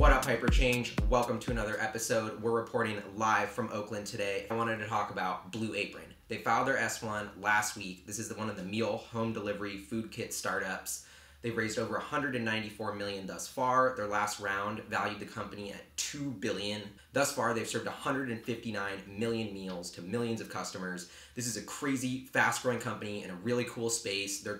What up, HyperChange? Welcome to another episode. We're reporting live from Oakland today. I wanted to talk about Blue Apron. They filed their S-1 last week. This is one of the meal home delivery food kit startups. They've raised over $194 million thus far. Their last round valued the company at $2 billion. Thus far, they've served 159 million meals to millions of customers. This is a crazy, fast-growing company in a really cool space. They're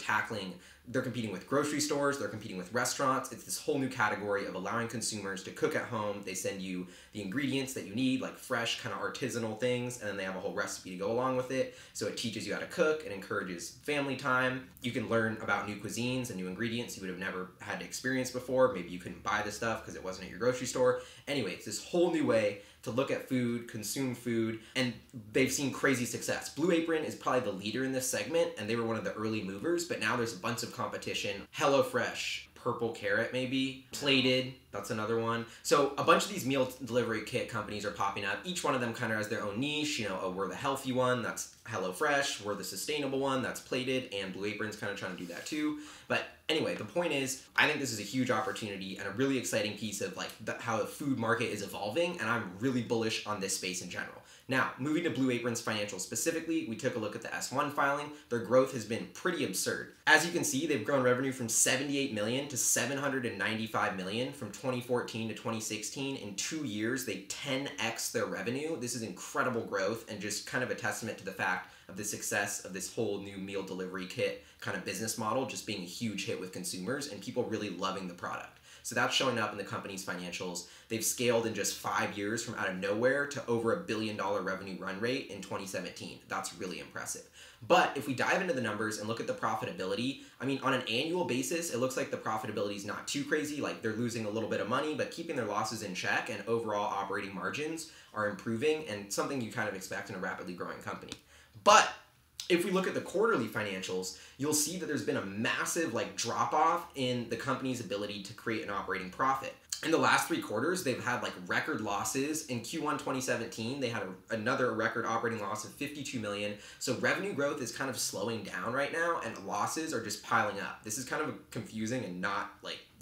competing with grocery stores, they're competing with restaurants. It's this whole new category of allowing consumers to cook at home. They send you the ingredients that you need, like fresh, kind of artisanal things, and then they have a whole recipe to go along with it. So it teaches you how to cook, it encourages family time. You can learn about new cuisines and new ingredients you would have never had to experience before. Maybe you couldn't buy this stuff because it wasn't at your grocery store. Anyway, it's this whole new way to look at food, consume food, and they've seen crazy success. Blue Apron is probably the leader in this segment, and they were one of the early movers, but now there's a bunch of competition. HelloFresh, Purple Carrot maybe, Plated, that's another one. So a bunch of these meal delivery kit companies are popping up. Each one of them kind of has their own niche. You know, oh, we're the healthy one, that's HelloFresh. We're the sustainable one, that's Plated, and Blue Apron's kind of trying to do that too. But anyway, the point is, I think this is a huge opportunity and a really exciting piece of how the food market is evolving, and I'm really bullish on this space in general. Now, moving to Blue Apron's financials specifically, we took a look at the S-1 filing. Their growth has been pretty absurd. As you can see, they've grown revenue from $78 million to $795 million from 2014 to 2016. In 2 years, they 10x their revenue. This is incredible growth and just kind of a testament to the fact of the success of this whole new meal delivery kit kind of business model just being a huge hit with consumers and people really loving the product. So that's showing up in the company's financials. They've scaled in just 5 years from out of nowhere to over $1 billion revenue run rate in 2017. That's really impressive. But if we dive into the numbers and look at the profitability, I mean, on an annual basis, it looks like the profitability is not too crazy. Like they're losing a little bit of money, but keeping their losses in check, and overall operating margins are improving, and something you kind of expect in a rapidly growing company. But if we look at the quarterly financials, you'll see that there's been a massive drop off in the company's ability to create an operating profit. In the last 3 quarters, they've had record losses. In Q1 2017, they had another record operating loss of $52 million. So revenue growth is kind of slowing down right now, and losses are just piling up. This is kind of a confusing and not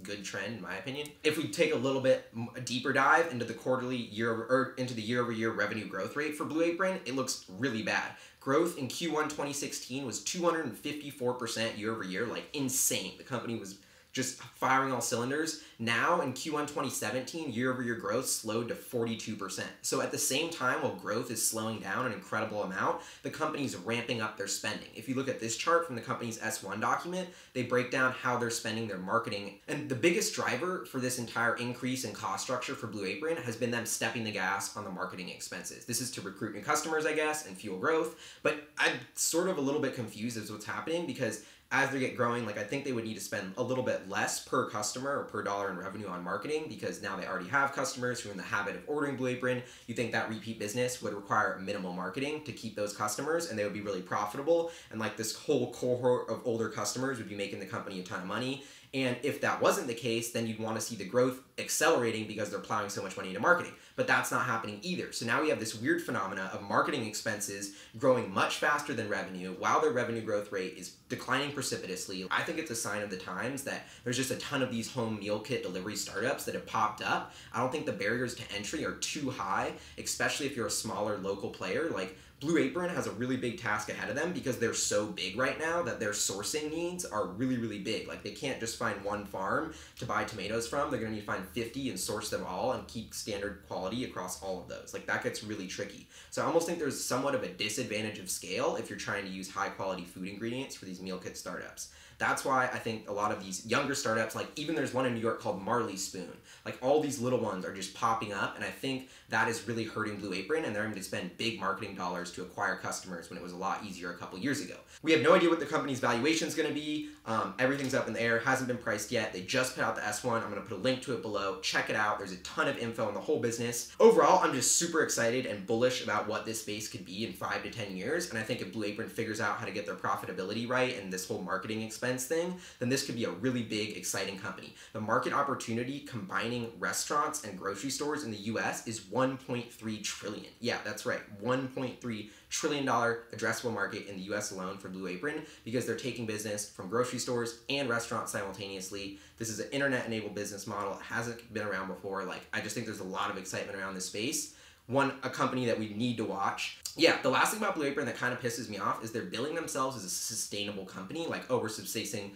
good trend in my opinion. If we take a little bit deeper dive into the year-over-year revenue growth rate for Blue Apron, it looks really bad. Growth in Q1 2016 was 254% year over year, insane. The company was just firing all cylinders. Now in Q1 2017, year-over-year growth slowed to 42%. So at the same time, while growth is slowing down an incredible amount, the company's ramping up their spending. If you look at this chart from the company's S-1 document, they break down how they're spending their marketing. And the biggest driver for this entire increase in cost structure for Blue Apron has been them stepping the gas on the marketing expenses. This is to recruit new customers, I guess, and fuel growth. But I'm sort of a little bit confused as to what's happening, because as they get growing, I think they would need to spend a little bit less per customer or per dollar in revenue on marketing, because now they already have customers who are in the habit of ordering Blue Apron. You think that repeat business would require minimal marketing to keep those customers, and they would be really profitable, and this whole cohort of older customers would be making the company a ton of money. And if that wasn't the case, then you'd want to see the growth accelerating because they're plowing so much money into marketing. But that's not happening either. So now we have this weird phenomena of marketing expenses growing much faster than revenue while their revenue growth rate is declining precipitously. I think it's a sign of the times that there's just a ton of these home meal kit delivery startups that have popped up. I don't think the barriers to entry are too high, especially if you're a smaller local player. Blue Apron has a really big task ahead of them because they're so big right now that their sourcing needs are really, really big. They can't just find one farm to buy tomatoes from. They're gonna need to find 50 and source them all and keep standard quality across all of those. That gets really tricky. So I almost think there's somewhat of a disadvantage of scale if you're trying to use high quality food ingredients for these meal kit startups. That's why I think a lot of these younger startups, even there's one in New York called Marley Spoon, all these little ones are just popping up, and I think that is really hurting Blue Apron, and they're having to spend big marketing dollars to acquire customers when it was a lot easier a couple years ago. We have no idea what the company's valuation is going to be. Everything's up in the air, hasn't been priced yet. They just put out the S-1. I'm going to put a link to it below. Check it out. There's a ton of info on the whole business. Overall, I'm just super excited and bullish about what this space could be in 5 to 10 years, and I think if Blue Apron figures out how to get their profitability right and this whole marketing expense comments thing, then this could be a really big, exciting company. The market opportunity combining restaurants and grocery stores in the US is 1.3 trillion. Yeah, that's right, $1.3 trillion addressable market in the US alone for Blue Apron, because they're taking business from grocery stores and restaurants simultaneously. This is an internet-enabled business model. It hasn't been around before. Like, I just think there's a lot of excitement around this space. A company that we need to watch. Yeah, the last thing about Blue Apron that kind of pisses me off is they're billing themselves as a sustainable company. Like, oh, we're sourcing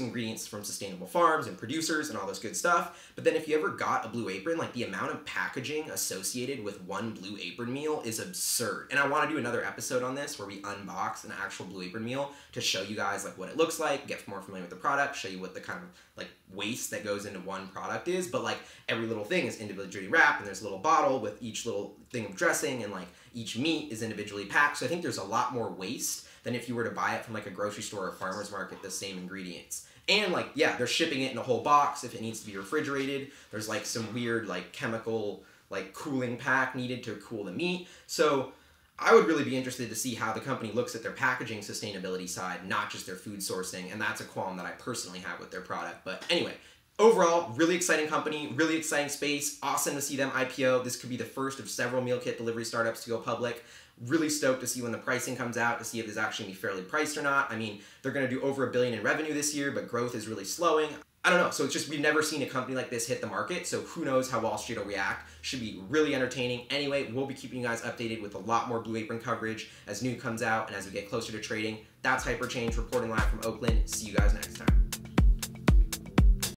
ingredients from sustainable farms and producers and all this good stuff. But then if you ever got a Blue Apron, like, the amount of packaging associated with one Blue Apron meal is absurd. And I want to do another episode on this where we unbox an actual Blue Apron meal to show you guys like what it looks like, get more familiar with the product, show you what the kind of like waste that goes into one product is. But like every little thing is individually wrapped, and there's a little bottle with each little thing of dressing, and like each meat is individually packed. So I think there's a lot more waste than if you were to buy it from like a grocery store or farmer's market, the same ingredients. And like, yeah, they're shipping it in a whole box if it needs to be refrigerated. There's like some weird like chemical like cooling pack needed to cool the meat. So I would really be interested to see how the company looks at their packaging sustainability side, not just their food sourcing. And that's a qualm that I personally have with their product. But anyway, overall, really exciting company, really exciting space. Awesome to see them IPO. This could be the first of several meal kit delivery startups to go public. Really stoked to see when the pricing comes out, to see if this actually be fairly priced or not. I mean, they're going to do over $1 billion in revenue this year, but growth is really slowing. I don't know. So it's just, we've never seen a company like this hit the market. So who knows how Wall Street will react. Should be really entertaining. Anyway, we'll be keeping you guys updated with a lot more Blue Apron coverage as news comes out and as we get closer to trading. That's HyperChange reporting live from Oakland. See you guys next time.